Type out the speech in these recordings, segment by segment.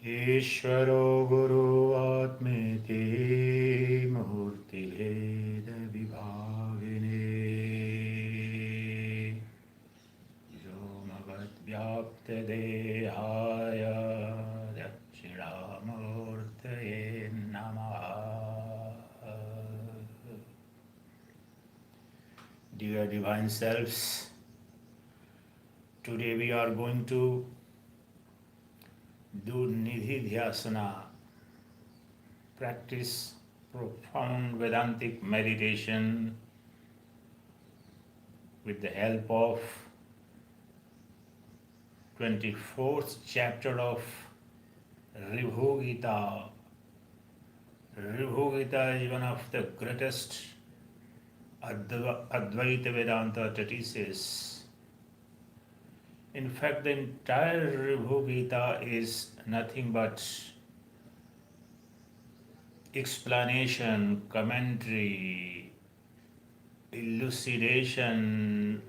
ईश्वरो गुरुरात्मेति मूर्तिभेदविभागिने व्योमवद्व्याप्तदेहाय दक्षिणामूर्तये नमः. Dear Divine Selves, today we are going to do Nidhidhyasana, practice profound Vedantic meditation with the help of 24th chapter of Ribhu Gita. Ribhu Gita is one of the greatest Advaita Vedanta treatises. In fact, the entire Ribhu Gita is nothing but explanation, commentary, elucidation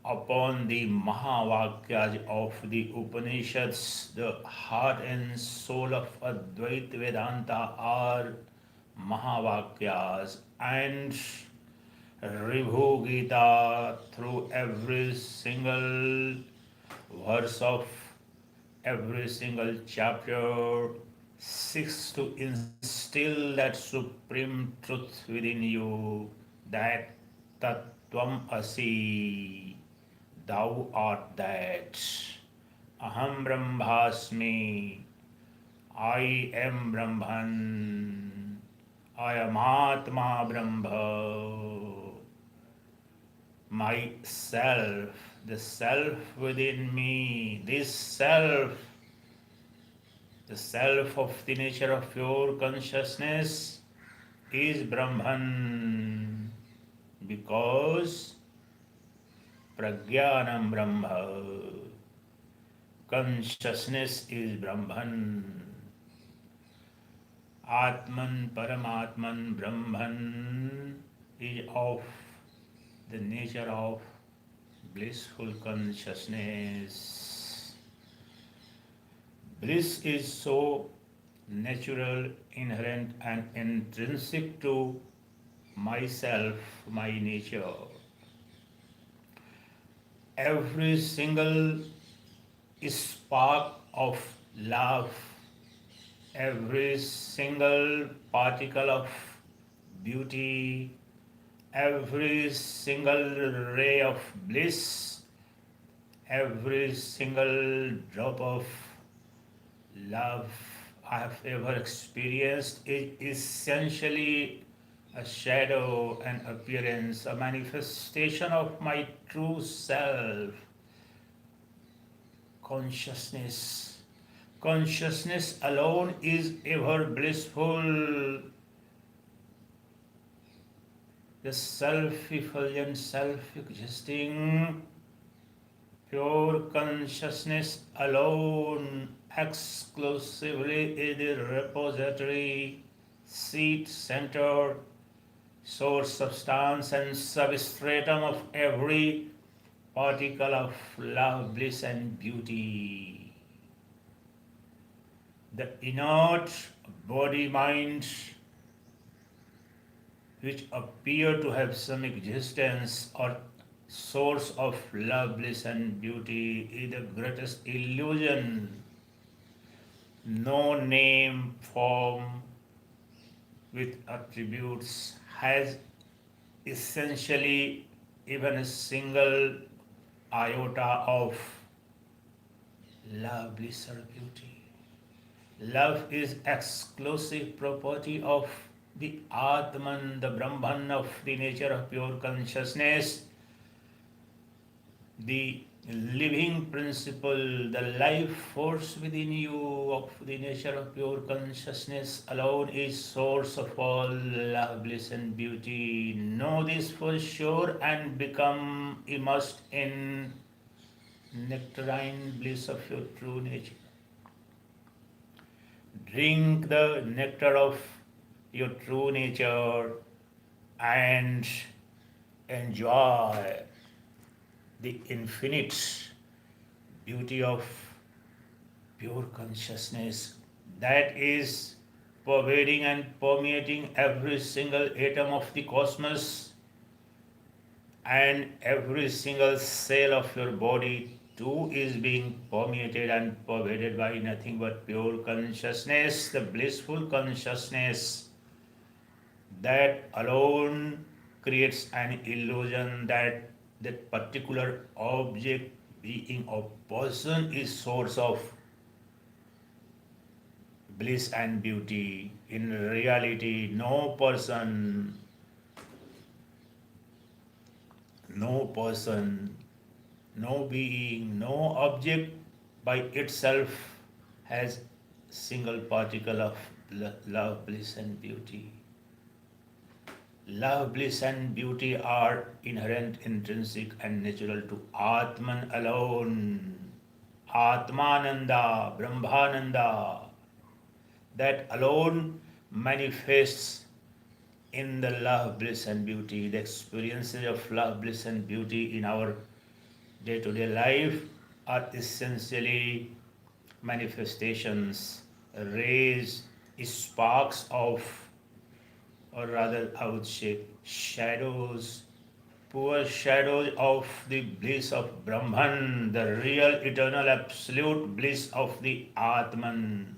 upon the Mahavakyas of the Upanishads. The heart and soul of Advaita Vedanta are Mahavakyas, and Ribhu Gita, through every single verse of every single chapter, seeks to instill that supreme truth within you, that Tattvam Asi, thou art that. Aham Brahmasmi, I am Brahman, I am Atma Brahma. Myself, the self within me, this self, the self of the nature of pure consciousness is Brahman, because Prajnanam Brahma, consciousness is Brahman. Atman Paramatman Brahman is of the nature of blissful consciousness. Bliss is so natural, inherent, and intrinsic to myself, my nature. Every single spark of love, every single particle of beauty, every single ray of bliss, every single drop of love I have ever experienced is essentially a shadow, an appearance, a manifestation of my true self, consciousness. Consciousness alone is ever blissful. The self-effulgent, self-existing, pure consciousness alone exclusively is the repository, seat, center, source, substance, and substratum of every particle of love, bliss, and beauty. The inert body-mind, which appear to have some existence or source of love, bliss, and beauty, is the greatest illusion. No name, form, with attributes has essentially even a single iota of love, bliss, or beauty. Love is exclusive property of the Atman, the Brahman of the nature of pure consciousness, the living principle, the life force within you of the nature of pure consciousness alone is source of all love, bliss, and beauty. Know this for sure and become immersed in nectarine bliss of your true nature. Drink the nectar of your true nature and enjoy the infinite beauty of pure consciousness, that is pervading and permeating every single atom of the cosmos, and every single cell of your body too is being permeated and pervaded by nothing but pure consciousness, the blissful consciousness that alone creates an illusion that that particular object, being or person, is source of bliss and beauty. In reality, no person, no being, no object by itself has single particle of love, bliss and beauty. Love, bliss and beauty are inherent, intrinsic and natural to Atman alone. Atmananda, Brahmananda, that alone manifests in the love, bliss and beauty. The experiences of love, bliss and beauty in our day-to-day life are essentially manifestations, rays, sparks of, or rather I would say shadows, poor shadows of the bliss of Brahman, the real eternal absolute bliss of the Atman.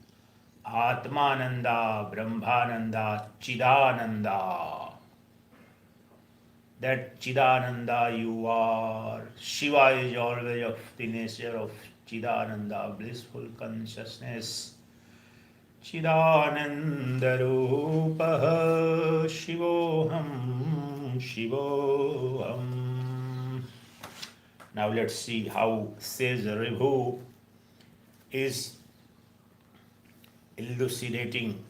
Atmananda, Brahmananda, Chidananda. That Chidananda you are. Shiva is always of the nature of Chidananda, blissful consciousness. Chidananda Rupaha Shivoham Shivoham. Now let's see how says Ribhu is elucidating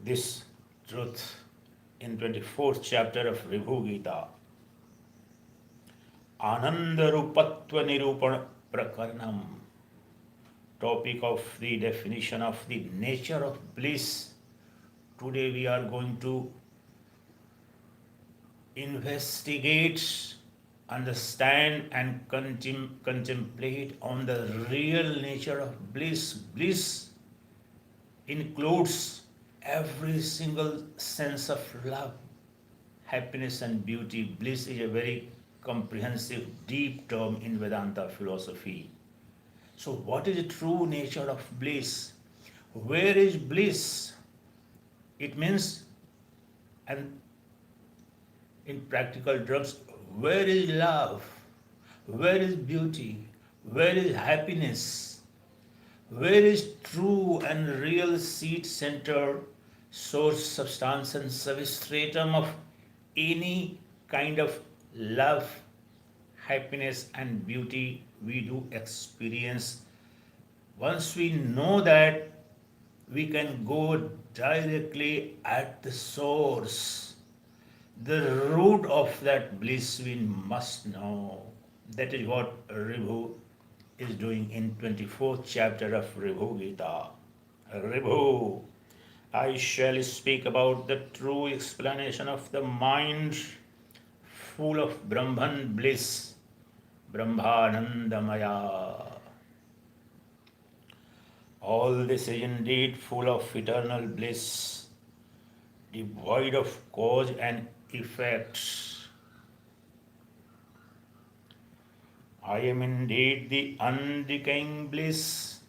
this truth in 24th chapter of Ribhu Gita. Ananda Rupatva Nirupana Prakaranam. Topic of the definition of the nature of bliss. Today we are going to investigate, understand and contemplate on the real nature of bliss. Bliss includes every single sense of love, happiness and beauty. Bliss is a very comprehensive, deep term in Vedanta philosophy. So what is the true nature of bliss? Where is bliss? It means, and in practical terms, where is love? Where is beauty? Where is happiness? Where is true and real seed center, source, substance and substratum of any kind of love, happiness and beauty we do experience? Once we know that, we can go directly at the source. The root of that bliss we must know. That is what Ribhu is doing in 24th chapter of Ribhu Gita. Ribhu, I shall speak about the true explanation of the mind full of Brahman bliss, Brahmanandamaya. All this is indeed full of eternal bliss, devoid of cause and effects. I am indeed the undecaying bliss.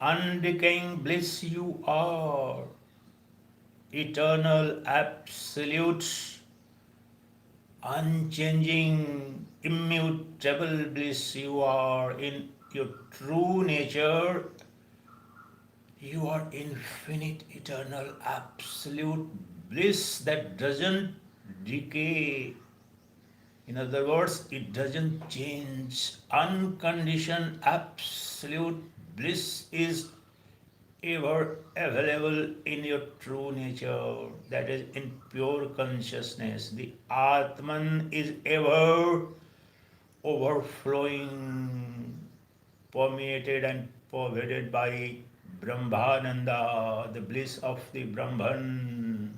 Undecaying bliss you are. Eternal, absolute, unchanging, immutable bliss you are. In your true nature, you are infinite, eternal, absolute bliss that doesn't decay. In other words, it doesn't change. Unconditioned, absolute bliss is ever available in your true nature, that is in pure consciousness. The Atman is ever overflowing, permeated and pervaded by Brahmananda, the bliss of the Brahman.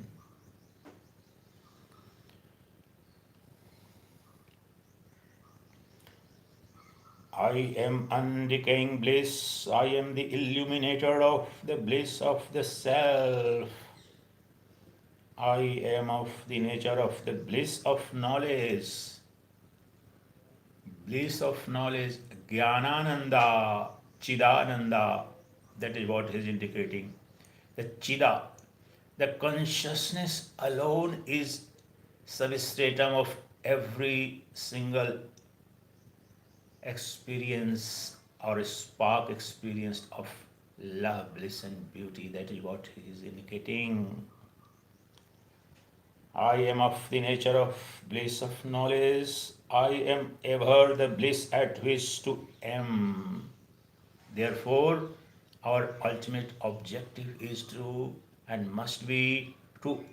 I am undecaying bliss. I am the illuminator of the bliss of the self. I am of the nature of the bliss of knowledge. Bliss of knowledge, Jnanananda, Chidananda. That is what he is indicating. The Chida, the consciousness alone is substratum of every single experience or spark experienced of love, bliss, and beauty. That is what he is indicating. I am of the nature of bliss of knowledge. I am ever the bliss at which to am. Therefore, our ultimate objective is to and must be to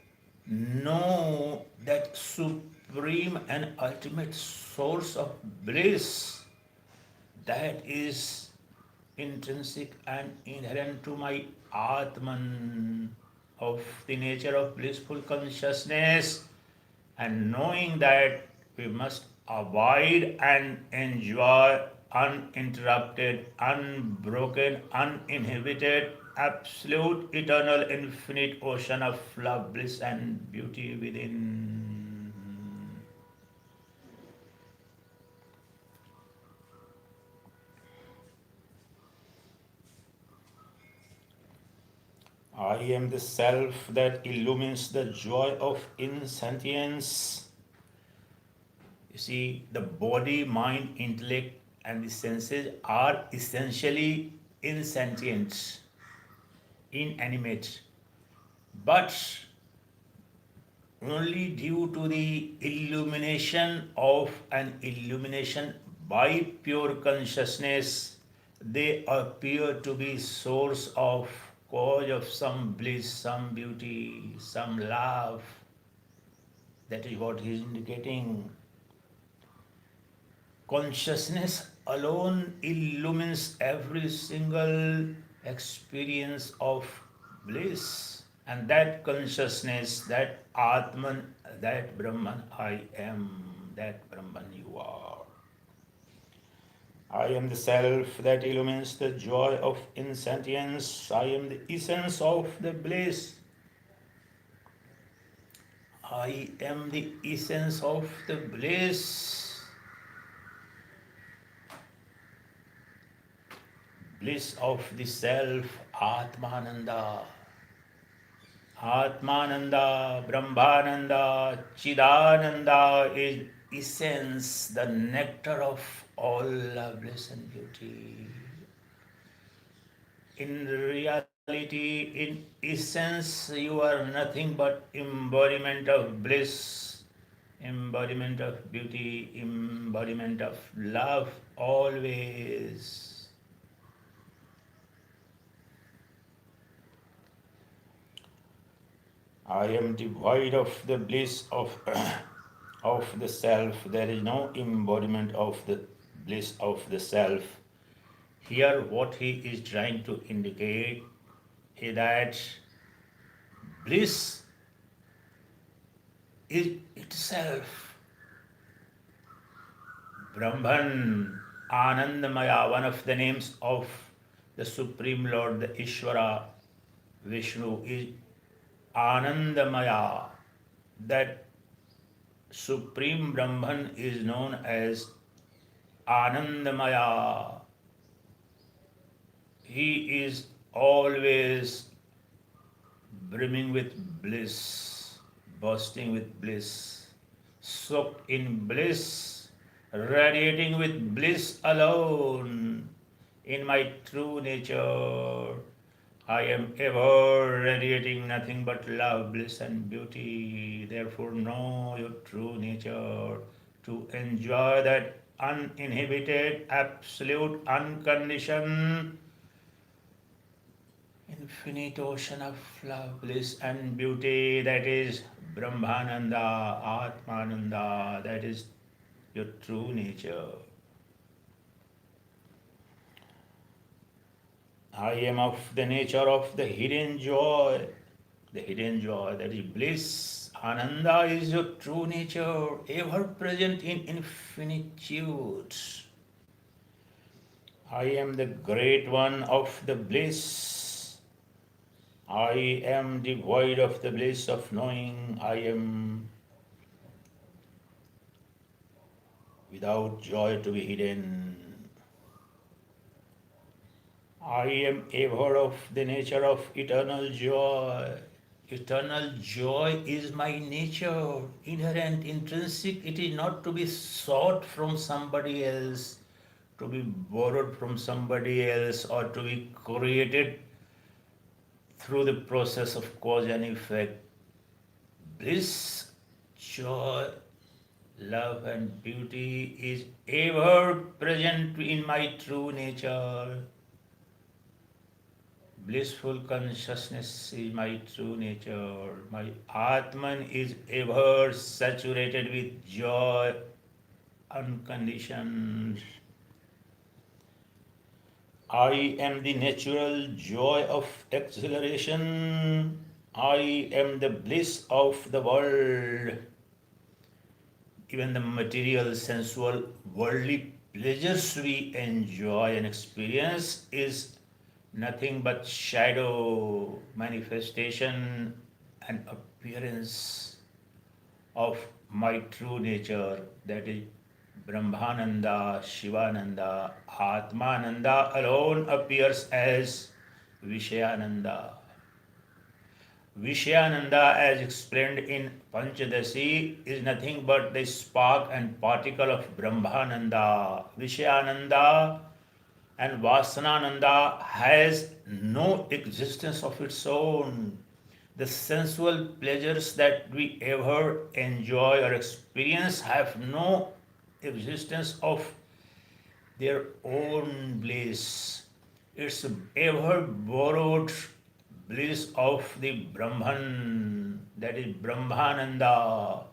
know that supreme and ultimate source of bliss that is intrinsic and inherent to my Atman, of the nature of blissful consciousness, and knowing that we must abide and enjoy uninterrupted, unbroken, uninhibited, absolute, eternal, infinite ocean of love, bliss, and beauty within. I am the self that illumines the joy of insentience. You see, the body, mind, intellect, and the senses are essentially insentient, inanimate, but only due to the illumination of an illumination by pure consciousness, they appear to be source of cause of some bliss, some beauty, some love. That is what he is indicating. Consciousness alone illumines every single experience of bliss. And that consciousness, that Atman, that Brahman I am, that Brahman you are. I am the self that illumines the joy of insentience. I am the essence of the bliss. I am the essence of the bliss. Bliss of the self, Atmananda. Atmananda, Brahmananda, Chidananda is essence, the nectar of all love, bliss, and beauty. In reality, in essence, you are nothing but embodiment of bliss, embodiment of beauty, embodiment of love always. I am devoid of the bliss of the self. There is no embodiment of the bliss of the self. Here, what he is trying to indicate is that bliss is itself Brahman, Anandamaya, one of the names of the Supreme Lord, the Ishvara, Vishnu, is Anandamaya. That Supreme Brahman is known as Anandamaya. He is always brimming with bliss, bursting with bliss, soaked in bliss, radiating with bliss alone. In my true nature, I am ever radiating nothing but love, bliss, and beauty. Therefore, know your true nature to enjoy that uninhibited, absolute, unconditioned, infinite ocean of love, bliss, and beauty. That is Brahmananda, Atmananda. That is your true nature. I am of the nature of the hidden joy. The hidden joy, that is bliss. Ananda is your true nature, ever present in infinitude. I am the great one of the bliss. I am devoid of the bliss of knowing. I am without joy to be hidden. I am ever of the nature of eternal joy. Eternal joy is my nature, inherent, intrinsic. It is not to be sought from somebody else, to be borrowed from somebody else, or to be created through the process of cause and effect. Bliss, joy, love, and beauty is ever present in my true nature. Blissful consciousness is my true nature. My Atman is ever saturated with joy, unconditioned. I am the natural joy of exhilaration. I am the bliss of the world. Even the material, sensual, worldly pleasures we enjoy and experience is nothing but shadow, manifestation, and appearance of my true nature, that is Brahmananda, Shivananda, Atmananda alone appears as Vishayananda. Vishayananda, as explained in Panchadasi, is nothing but the spark and particle of Brahmananda. Vishayananda and Vasanananda has no existence of its own. The sensual pleasures that we ever enjoy or experience have no existence of their own bliss. It's ever borrowed bliss of the Brahman, that is Brahmananda.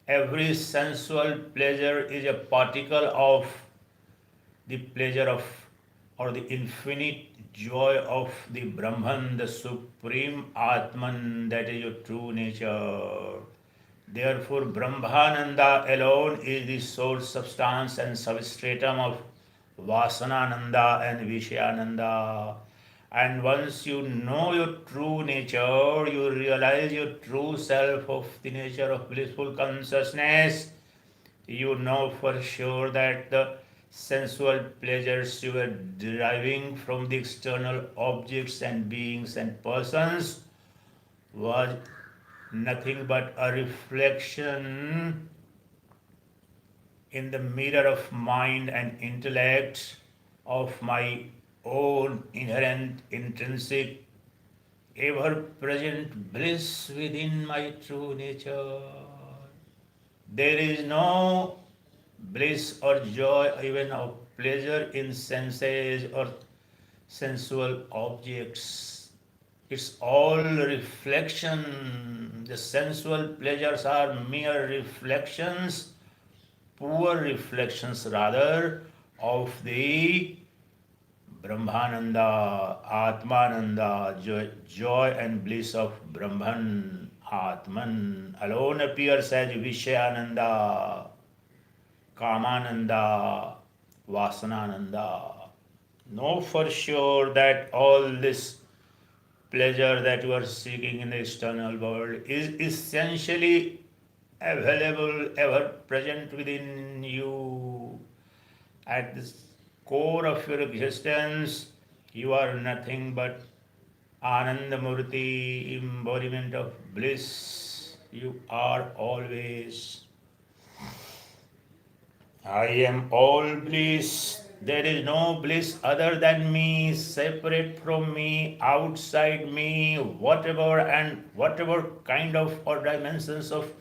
Every sensual pleasure is a particle of the pleasure of or the infinite joy of the Brahman, the supreme Atman, that is your true nature. Therefore, Brahmananda alone is the source, substance, and substratum of Vasanananda and Vishayananda. And once you know your true nature, you realize your true self of the nature of blissful consciousness. You know for sure that the sensual pleasures you were deriving from the external objects and beings and persons was nothing but a reflection in the mirror of mind and intellect of my own inherent, intrinsic, ever present bliss within my true nature. There is no bliss or joy, even of pleasure in senses or sensual objects. It's all reflection. The sensual pleasures are mere reflections, poor reflections rather, of the Brahmananda, Atmananda, joy and bliss of Brahman, Atman alone appears as Vishayananda, Kamananda, Vasanananda. Know for sure that all this pleasure that you are seeking in the external world is essentially available, ever present within you. At the core of your existence, you are nothing but Anandamurti, embodiment of bliss. You are always. I am all bliss. There is no bliss other than me, separate from me, outside me, whatever kind of or dimensions of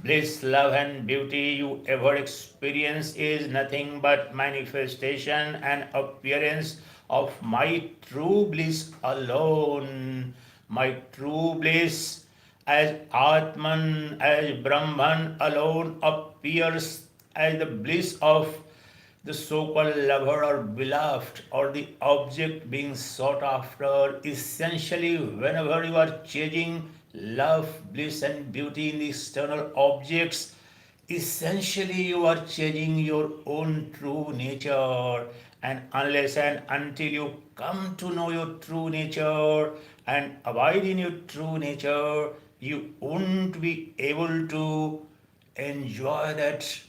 bliss, love, and beauty you ever experience is nothing but manifestation and appearance of my true bliss alone. My true bliss as Atman, as Brahman alone appears as the bliss of the so-called lover or beloved or the object being sought after. Essentially, whenever you are chasing love, bliss, and beauty in the external objects, essentially you are changing your own true nature. And unless and until you come to know your true nature and abide in your true nature, you won't be able to enjoy that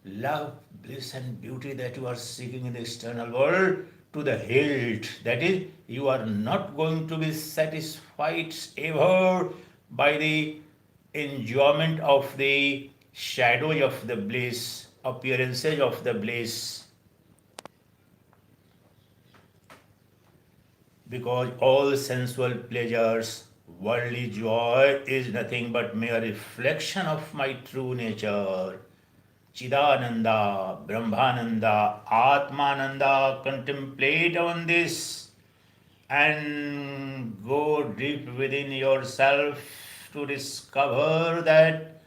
love, bliss, and beauty that you are seeking in the external world to the hilt. That is, you are not going to be satisfied ever by the enjoyment of the shadows of the bliss, appearances of the bliss, because all sensual pleasures, worldly joy is nothing but mere reflection of my true nature. Chidananda, Brahmananda, Atmananda, contemplate on this and go deep within yourself to discover that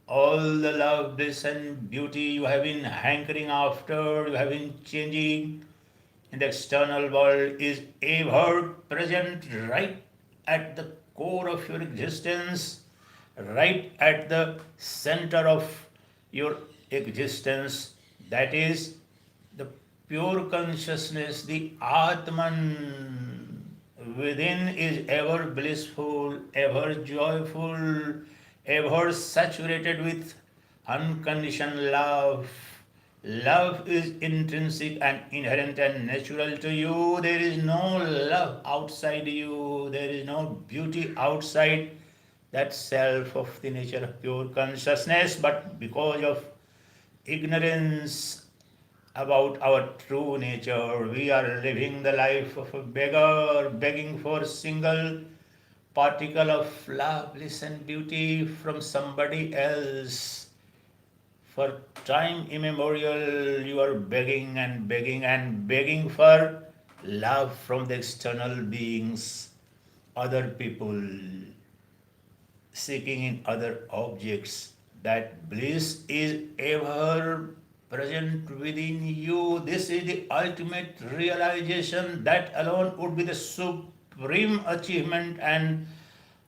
all the love, bliss, and beauty you have been hankering after, you have been changing in the external world is ever present right at the core of your existence, right at the center of your existence. That is the pure consciousness, the Atman within is ever blissful, ever joyful, ever saturated with unconditioned love. Love is intrinsic and inherent and natural to you. There is no love outside you. There is no beauty outside that self of the nature of pure consciousness. But because of ignorance about our true nature, we are living the life of a beggar, begging for a single particle of love, bliss, and beauty from somebody else. For time immemorial, you are begging and begging and begging for love from the external beings, other people, seeking in other objects. That bliss is ever present within you. This is the ultimate realization. That alone would be the supreme achievement and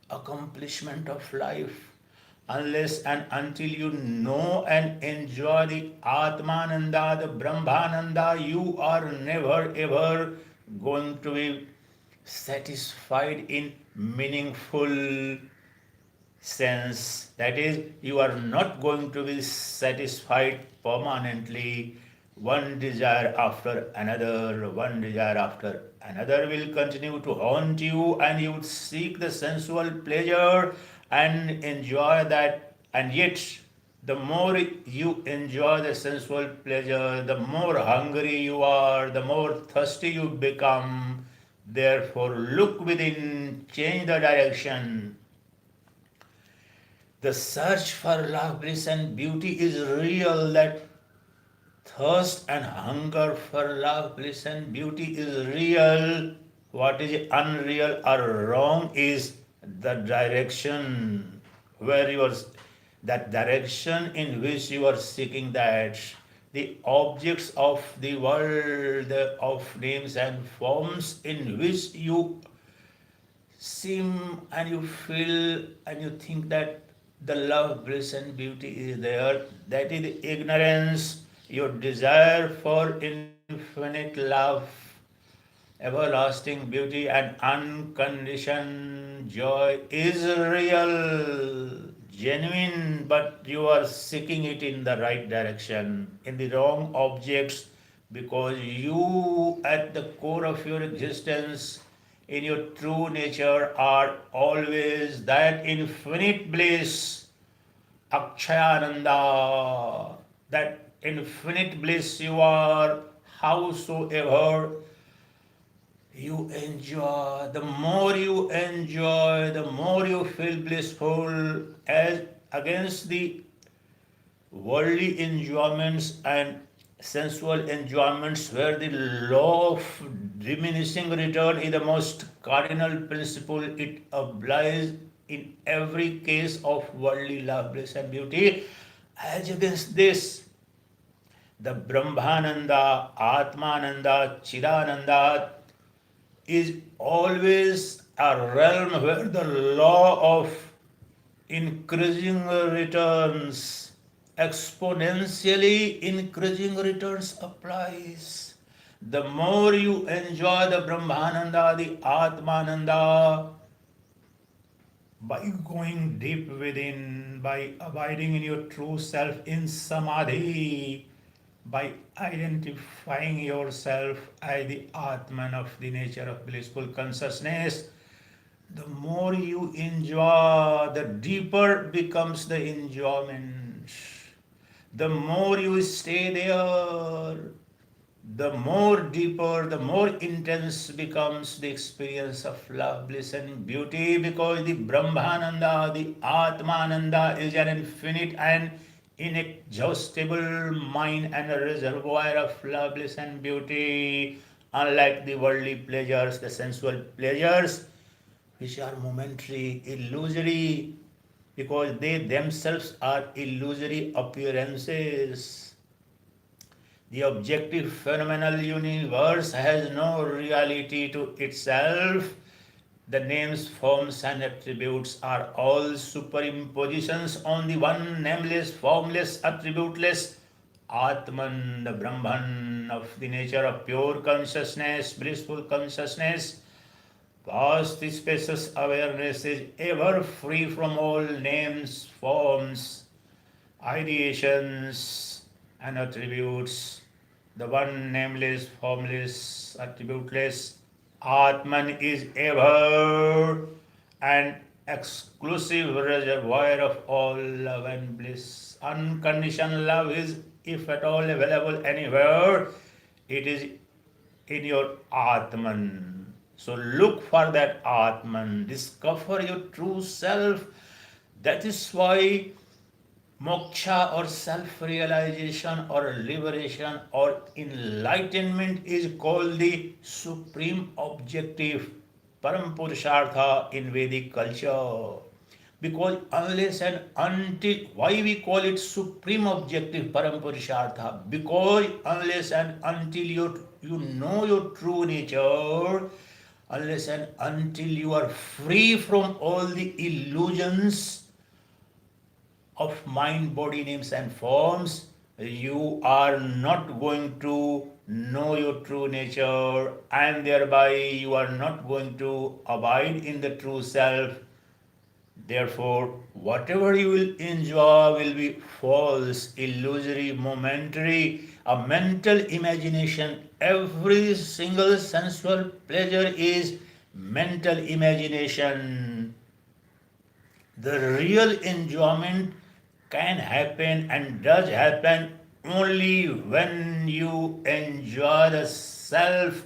accomplishment of life. Unless and until you know and enjoy the Atmananda, the Brahmananda, you are never ever going to be satisfied in meaningful sense. That is, you are not going to be satisfied permanently. One desire after another, one desire after another will continue to haunt you, and you would seek the sensual pleasure and enjoy that. And yet, the more you enjoy the sensual pleasure, the more hungry you are, the more thirsty you become. Therefore, look within, change the direction. The search for love, bliss, and beauty is real. That thirst and hunger for love, bliss, and beauty is real. What is unreal or wrong is the direction where you are, that direction in which you are seeking that. The objects of the world, of names and forms in which you seem and you feel and you think that the love, bliss, and beauty is there. That is the ignorance. Your desire for infinite love, everlasting beauty, and unconditioned joy is real, genuine, but you are seeking it in the right direction, in the wrong objects, because you, at the core of your existence, in your true nature, are always that infinite bliss, Akshayananda, that infinite bliss you are, howsoever you enjoy, the more you enjoy, the more you feel blissful, as against the worldly enjoyments and sensual enjoyments, where the law of diminishing return is the most cardinal principle. It applies in every case of worldly love, bliss, and beauty. As against this, the Brahmananda, Atmananda, Chidananda is always a realm where the law of increasing returns, exponentially increasing returns applies. The more you enjoy the Brahmananda, the Atmananda, by going deep within, by abiding in your true self in samadhi, by identifying yourself as the Atman of the nature of blissful consciousness, the more you enjoy, the deeper becomes the enjoyment. The more you stay there, the more deeper, the more intense becomes the experience of love, bliss, and beauty, because the Brahmananda, the Atmananda is an infinite and inexhaustible mine and a reservoir of love, bliss, and beauty. Unlike the worldly pleasures, the sensual pleasures, which are momentary, illusory, because they themselves are illusory appearances. The objective phenomenal universe has no reality to itself. The names, forms, and attributes are all superimpositions on the one nameless, formless, attributeless Atman, the Brahman of the nature of pure consciousness, blissful consciousness. Vast spacious awareness is ever free from all names, forms, ideations, and attributes. The one nameless, formless, attributeless Atman is ever an exclusive reservoir of all love and bliss. Unconditioned love is, if at all available anywhere, it is in your Atman. So look for that Atman, discover your true self. That is why moksha or self-realization or liberation or enlightenment is called the supreme objective, param purushartha in Vedic culture. Because unless and until, why we call it supreme objective, param purushartha? Because unless and until you know your true nature, unless and until you are free from all the illusions of mind, body, names, and forms, you are not going to know your true nature, and thereby you are not going to abide in the true self. Therefore, whatever you will enjoy will be false, illusory, momentary, a mental imagination. Every single sensual pleasure is mental imagination. The real enjoyment can happen and does happen only when you enjoy the self.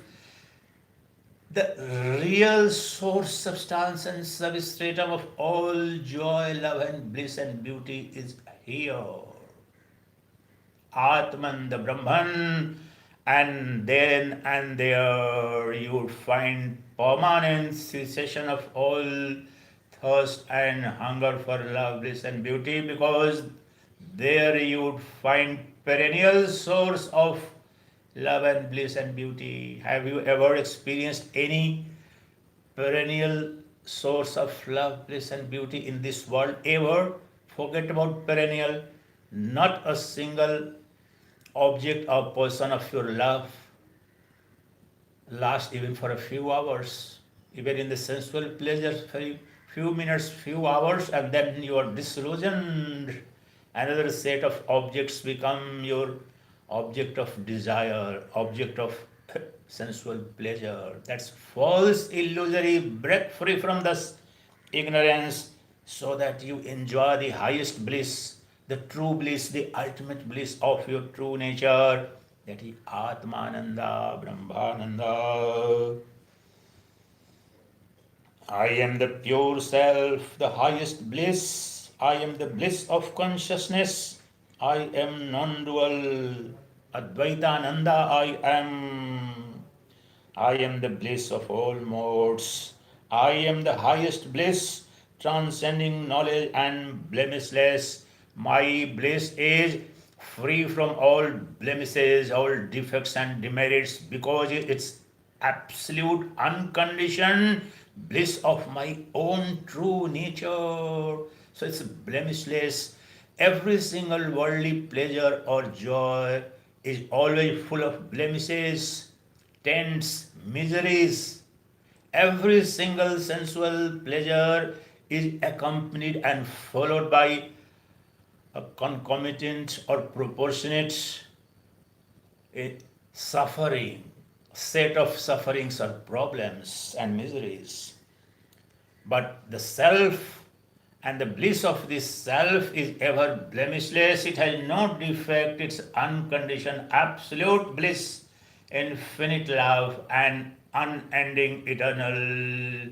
The real source, substance, and substratum of all joy, love, and bliss and beauty is here. Atman, the Brahman, and then and there you would find permanent cessation of all thirst and hunger for love, bliss, and beauty, because there you would find perennial source of love and bliss and beauty. Have you ever experienced any perennial source of love, bliss, and beauty in this world? Ever? Forget about perennial. Not a single object or person of your love lasts even for a few hours. Even in the sensual pleasures, few minutes, few hours, and then you are disillusioned. Another set of objects become your object of desire, object of sensual pleasure. That's false, illusory. Break free from this ignorance so that you enjoy the highest bliss, the true bliss, the ultimate bliss of your true nature. That is Atmananda, Brahmananda. I am the pure self, the highest bliss. I am the bliss of consciousness. I am non-dual. Advaita Nanda I am. I am the bliss of all modes. I am the highest bliss, transcending knowledge and blemishless. My bliss is free from all blemishes, all defects and demerits, because it's absolute, unconditioned bliss of my own true nature. So it's blemishless. Every single worldly pleasure or joy is always full of blemishes. tents miseries. Every single sensual pleasure is accompanied and followed by a concomitant or proportionate suffering, set of sufferings or problems and miseries. But the self and the bliss of this self is ever blemishless. It has no defect. It's unconditioned, absolute bliss, infinite love, and unending eternal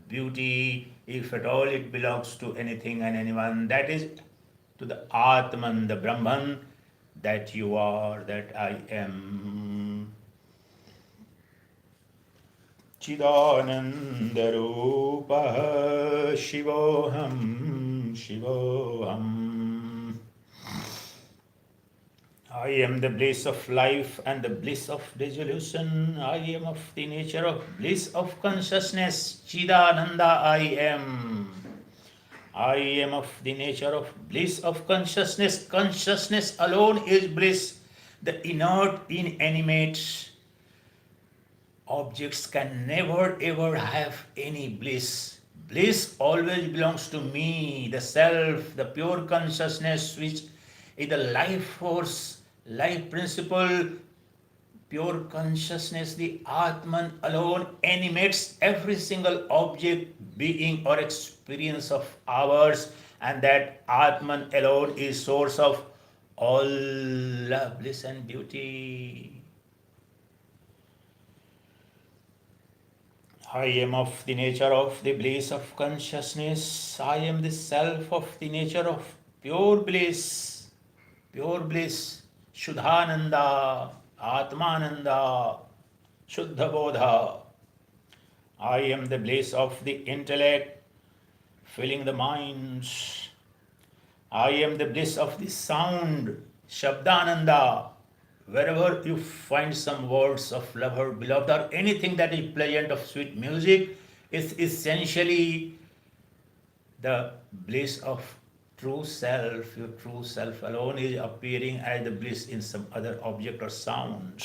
beauty. If at all it belongs to anything and anyone, that is to the Atman, the Brahman, that you are, that I am. Chidanandarupah Shivoham Shivoham. I am the bliss of life and the bliss of dissolution. I am of the nature of bliss of consciousness. Chidananda I am. I am of the nature of bliss of consciousness. Consciousness alone is bliss. The inert, inanimate objects can never ever have any bliss. Bliss always belongs to me, the self, the pure consciousness, which is the life force, life principle. Pure consciousness, the Atman alone, animates every single object, being or experience of ours, and that Atman alone is source of all love, bliss and beauty. I am of the nature of the bliss of consciousness. I am the self of the nature of pure bliss, Shuddhananda, Atmananda, Shuddha Bodha. I am the bliss of the intellect, filling the minds. I am the bliss of the sound, Shabdananda. Wherever you find some words of love or beloved or anything that is pleasant of sweet music, is essentially the bliss of true self. Your true self alone is appearing as the bliss in some other object or sound.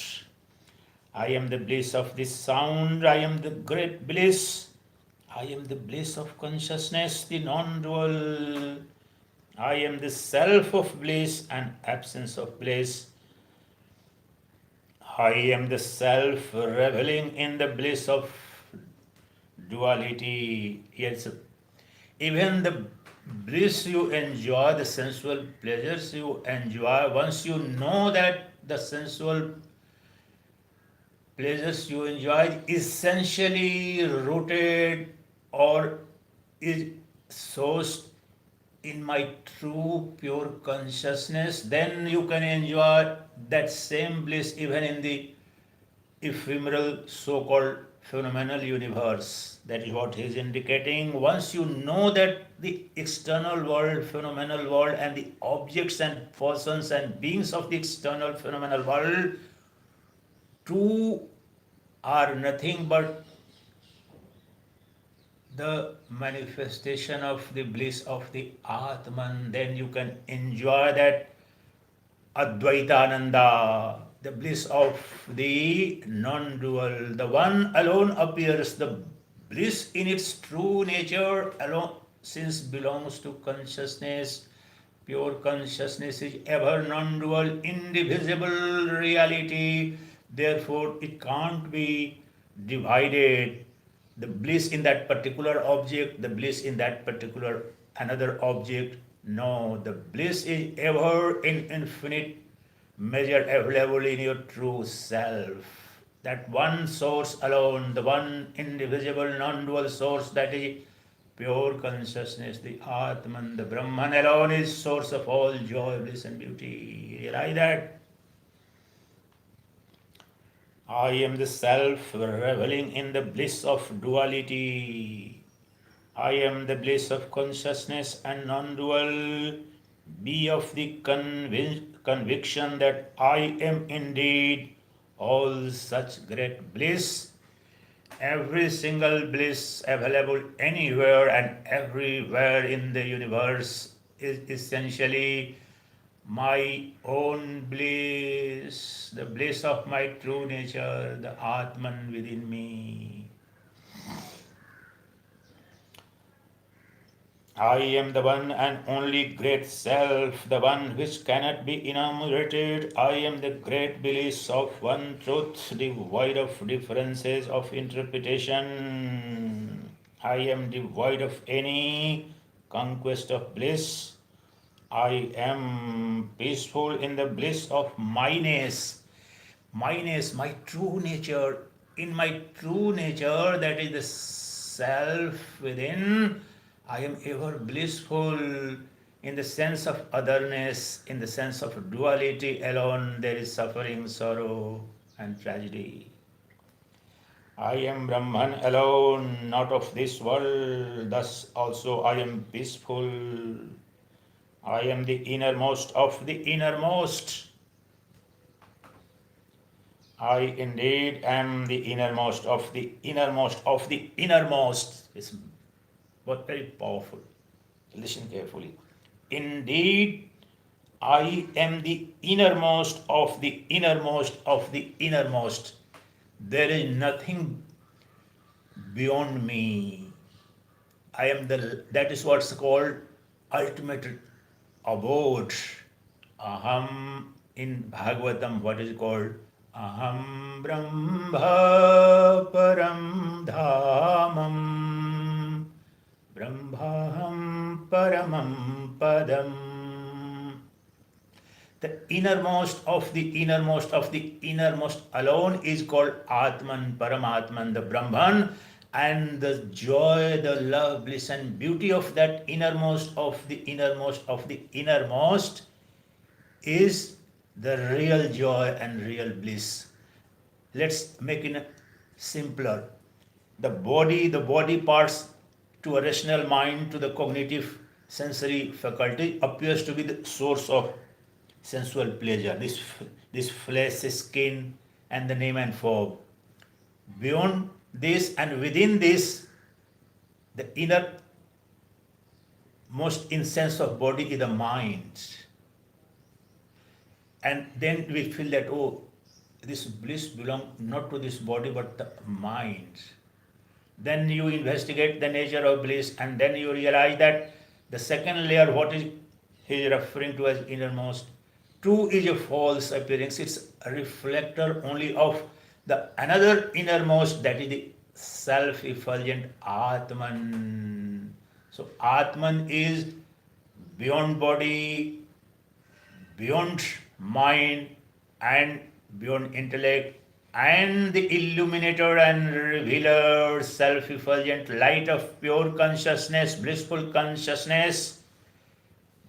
I am the bliss of this sound. I am the great bliss. I am the bliss of consciousness, the non-dual. I am the self of bliss and absence of bliss. I am the self reveling in the bliss of duality. Yes, even the bliss you enjoy, the sensual pleasures you enjoy, once you know that the sensual pleasures you enjoy essentially rooted or is sourced in my true pure consciousness, then you can enjoy that same bliss even in the ephemeral so-called phenomenal universe. That is what he is indicating. Once you know that the external world, phenomenal world, and the objects and persons and beings of the external phenomenal world too are nothing but the manifestation of the bliss of the Atman, then you can enjoy that Advaitananda, the bliss of the non-dual. The one alone appears. The bliss in its true nature alone, since belongs to consciousness. Pure consciousness is ever non-dual, indivisible reality. Therefore, it can't be divided. The bliss in that particular object, the bliss in that particular another object. No, the bliss is ever in infinite measure available in your true self. That one source alone, the one indivisible, non-dual source, that is pure consciousness, the Atman, the Brahman alone is source of all joy, bliss and beauty. Realize that. I am the self reveling in the bliss of duality. I am the bliss of consciousness and non-dual. Be of the conviction that I am indeed all such great bliss. Every single bliss available anywhere and everywhere in the universe is essentially my own bliss, the bliss of my true nature, the Atman within me. I am the one and only great self, the one which cannot be enumerated. I am the great bliss of one truth, devoid of differences of interpretation. I am devoid of any conquest of bliss. I am peaceful in the bliss of myness. Myness, my true nature. In my true nature, that is the self within, I am ever blissful. In the sense of otherness, in the sense of duality alone, there is suffering, sorrow, and tragedy. I am Brahman alone, not of this world, thus also I am peaceful. I am the innermost of the innermost. I indeed am the innermost of the innermost of the innermost. It's very powerful. Listen carefully. Indeed, I am the innermost of the innermost of the innermost. There is nothing beyond me. That is what's called ultimate abode. Aham in Bhagavatam, what is called? Aham Brahma Param Dhamam Brahmaham Paramam Padam. The innermost of the innermost of the innermost alone is called Atman, Paramatman, the Brahman, and the joy, the love, bliss, and beauty of that innermost of the innermost of the innermost is the real joy and real bliss. Let's make it simpler. The body parts to a rational mind, to the cognitive sensory faculty, appears to be the source of sensual pleasure. This flesh, skin, and the name and form. Beyond this and within this, the inner most in sense of body is the mind. And then we feel that, oh, this bliss belongs not to this body but the mind. Then you investigate the nature of bliss, and then you realize that the second layer, what is he is referring to as innermost, two is a false appearance. It's a reflector only of the another innermost, that is the self-effulgent Atman. So Atman is beyond body, beyond mind, and beyond intellect, and the illuminator and revealer, self-effulgent light of pure consciousness, blissful consciousness.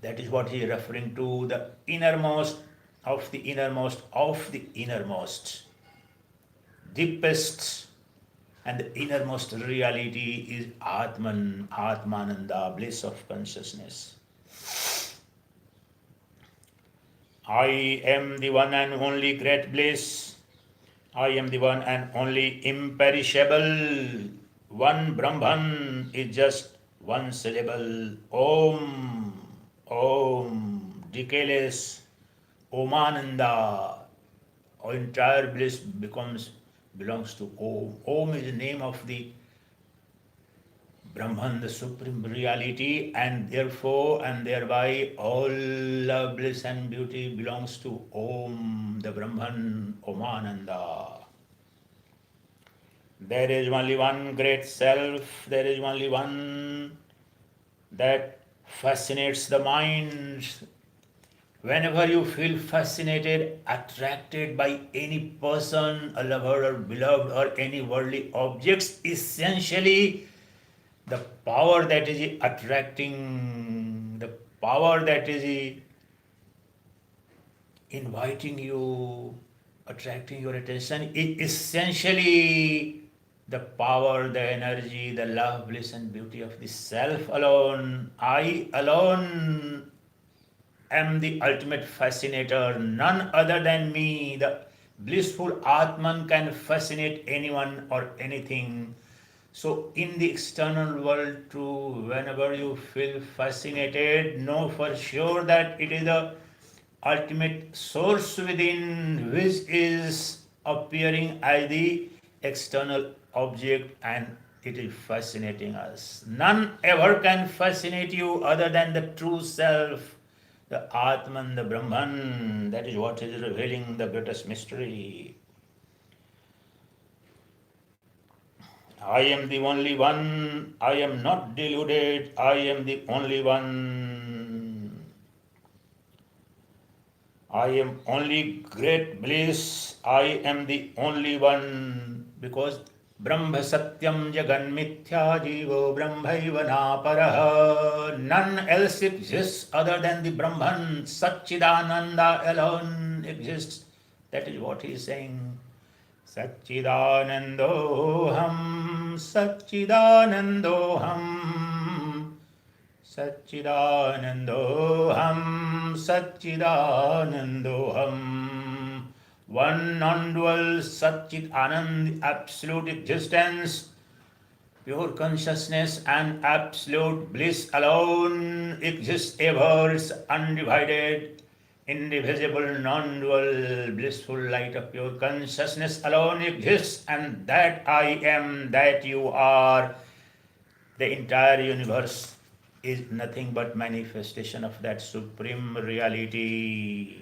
That is what he is referring to, the innermost of the innermost of the innermost. Deepest and the innermost reality is Atman, Atmananda, bliss of consciousness. I am the one and only great bliss. I am the one and only imperishable. One Brahman is just one syllable. Om, Om, decaless, Omananda. Our entire bliss belongs to Om. Om is the name of the Brahman, the supreme reality, and therefore and thereby all love, bliss and beauty belongs to Om, the Brahman, Omananda. There is only one great self, there is only one that fascinates the mind. Whenever you feel fascinated, attracted by any person, a lover or beloved, or any worldly objects, essentially the power that is attracting, the power that is inviting you, attracting your attention, is essentially the power, the energy, the love, bliss and beauty of the self alone. I alone am the ultimate fascinator. None other than me, the blissful Atman, can fascinate anyone or anything. So in the external world too, whenever you feel fascinated, know for sure that it is the ultimate source within, which is appearing as the external object, and it is fascinating us. None ever can fascinate you other than the true self, the Atman, the Brahman. That is what is revealing the greatest mystery. I am the only one, I am not deluded, I am the only one. I am only great bliss, I am the only one, because Brahma Satyam Jagat Mithya Jivo Brahmaiva Naparaha. None else exists other than the Brahman. Sacchidananda alone exists. That is what he is saying. Sacchidanandoham, Sacchidanandoham, Sacchidanandoham, Sacchidanandoham. One non-dual Satchit Anand, absolute existence, pure consciousness and absolute bliss alone exists ever. It's undivided, indivisible, non-dual, blissful light of pure consciousness alone exists, and that I am, that you are, the entire universe is nothing but manifestation of that supreme reality.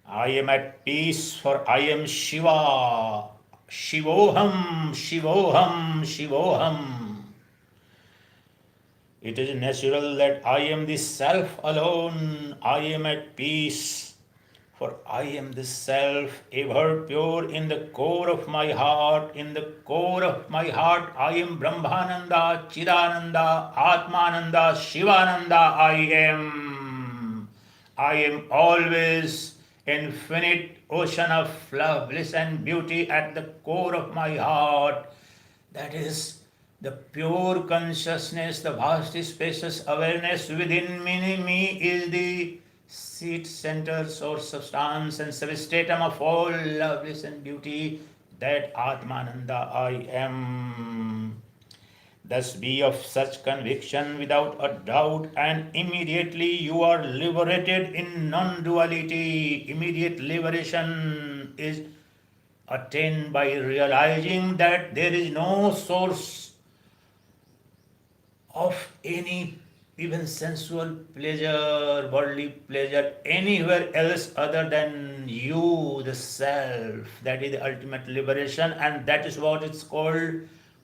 I am at peace, for I am Shiva. Shivoham, Shivoham, Shivoham. It is natural that I am the self alone. I am at peace, for I am the self, ever pure in the core of my heart. In the core of my heart, I am Brahmananda, Chidananda, Atmananda, Shivananda. I am always infinite ocean of love, bliss and beauty at the core of my heart. That is the pure consciousness, the vast spacious awareness within me is the seat, center, source, substance and substratum of all love, bliss and beauty. That Atmananda I am. Thus be of such conviction without a doubt, and immediately you are liberated in non-duality. Immediate liberation is attained by realizing that there is no source of any even sensual pleasure, worldly pleasure, anywhere else other than you, the self. That is the ultimate liberation, and that is what it's called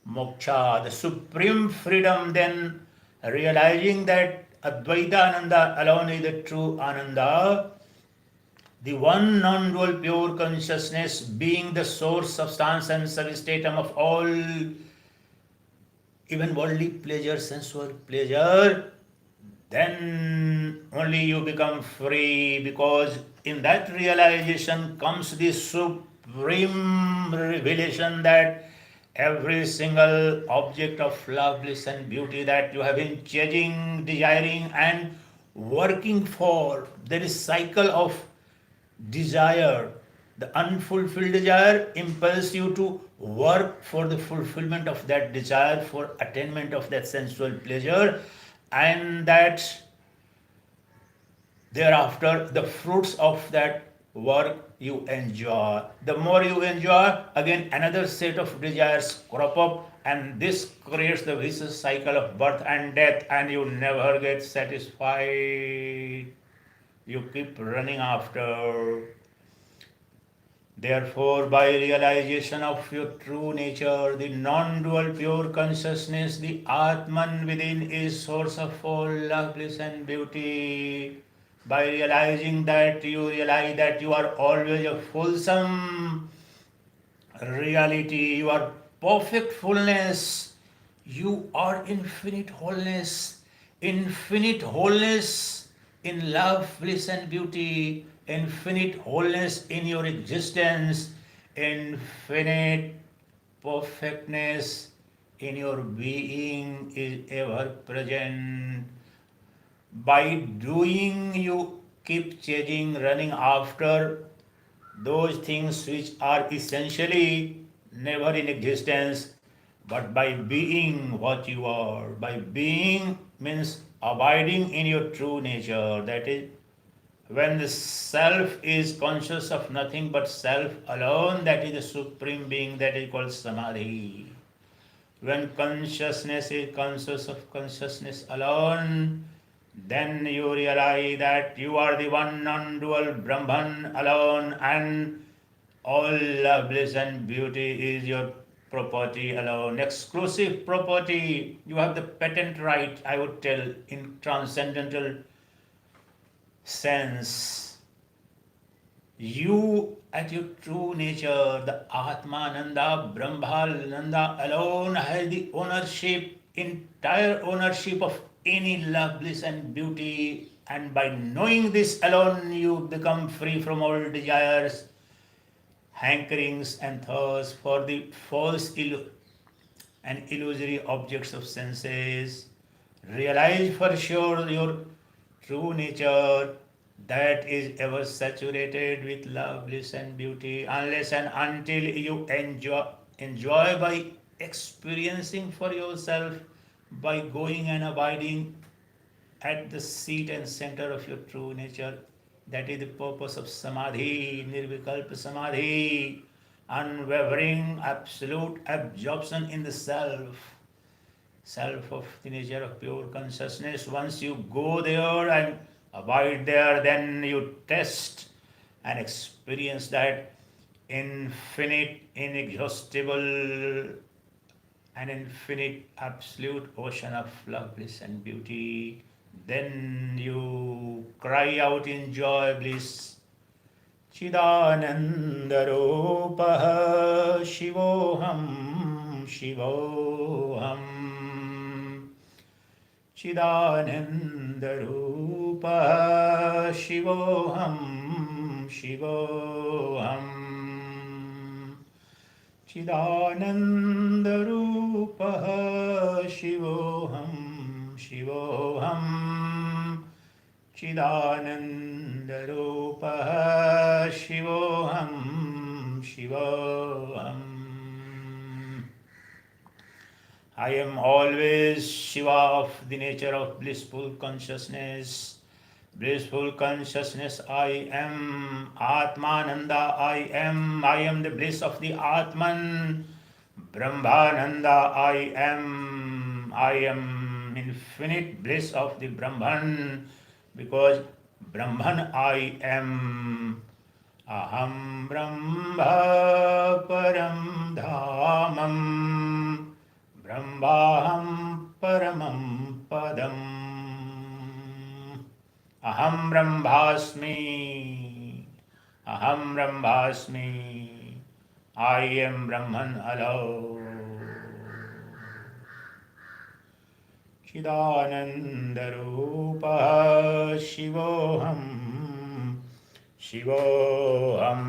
moksha, the supreme freedom. Then realizing that Advaita Ananda alone is the true Ananda, the one non-dual pure consciousness being the source, substance and substratum of all even worldly pleasure, sensual pleasure, then only you become free, because in that realization comes the supreme revelation that every single object of love, bliss and beauty that you have been chasing, desiring and working for, there is cycle of desire. The unfulfilled desire impels you to work for the fulfillment of that desire, for attainment of that sensual pleasure, and that thereafter the fruits of that work you enjoy. The more you enjoy, again another set of desires crop up, and this creates the vicious cycle of birth and death, and you never get satisfied. You keep running after. Therefore, by realization of your true nature, the non-dual pure consciousness, the Atman within is source of all love, bliss and beauty. By realizing that, you realize that you are always a fulsome reality, you are perfect fullness, you are infinite wholeness in love, bliss and beauty, infinite wholeness in your existence, infinite perfectness in your being is ever present. By doing, you keep chasing, running after those things which are essentially never in existence. but by being what you are. By being means abiding in your true nature. That is, when the self is conscious of nothing but self alone, that is the supreme being, that is called samadhi. When consciousness is conscious of consciousness alone, then you realize that you are the one non-dual Brahman alone, and all love, bliss and beauty is your property alone, exclusive property. You have the patent right, I would tell, in transcendental sense. You at your true nature, the Atmananda, Brahmananda alone has the ownership, entire ownership of any love, bliss and beauty. And by knowing this alone, you become free from all desires, hankerings and thirst for the false and illusory objects of senses. Realize for sure your true nature, that is ever saturated with love, bliss, and beauty, unless and until you enjoy by experiencing for yourself, by going and abiding at the seat and center of your true nature. That is the purpose of samadhi, nirvikalpa samadhi, unwavering, absolute absorption in the self of the nature of pure consciousness. Once you go there and abide there, then you test and experience that infinite, inexhaustible, and infinite absolute ocean of love, bliss, and beauty. Then you cry out in joy, bliss. Chidanandaropaha Shivoham Shivoham Chidanandaropaha Shivoham Shivoham Chidanandaropaha Shivoham Shivoham Chidanandaropaha Shivoham Shivoham. I am always Shiva of the nature of blissful consciousness. Blissful consciousness, I am Atmananda, I am the bliss of the Atman. Brahmananda, I am infinite bliss of the Brahman, because Brahman I am. Aham Brahma Param Dhamam Brahmaham Paramam Padam. Aham Brahmasmi, Aham Brahmasmi, I am Brahman alone. Chidanandarupa Shivoham Shivoham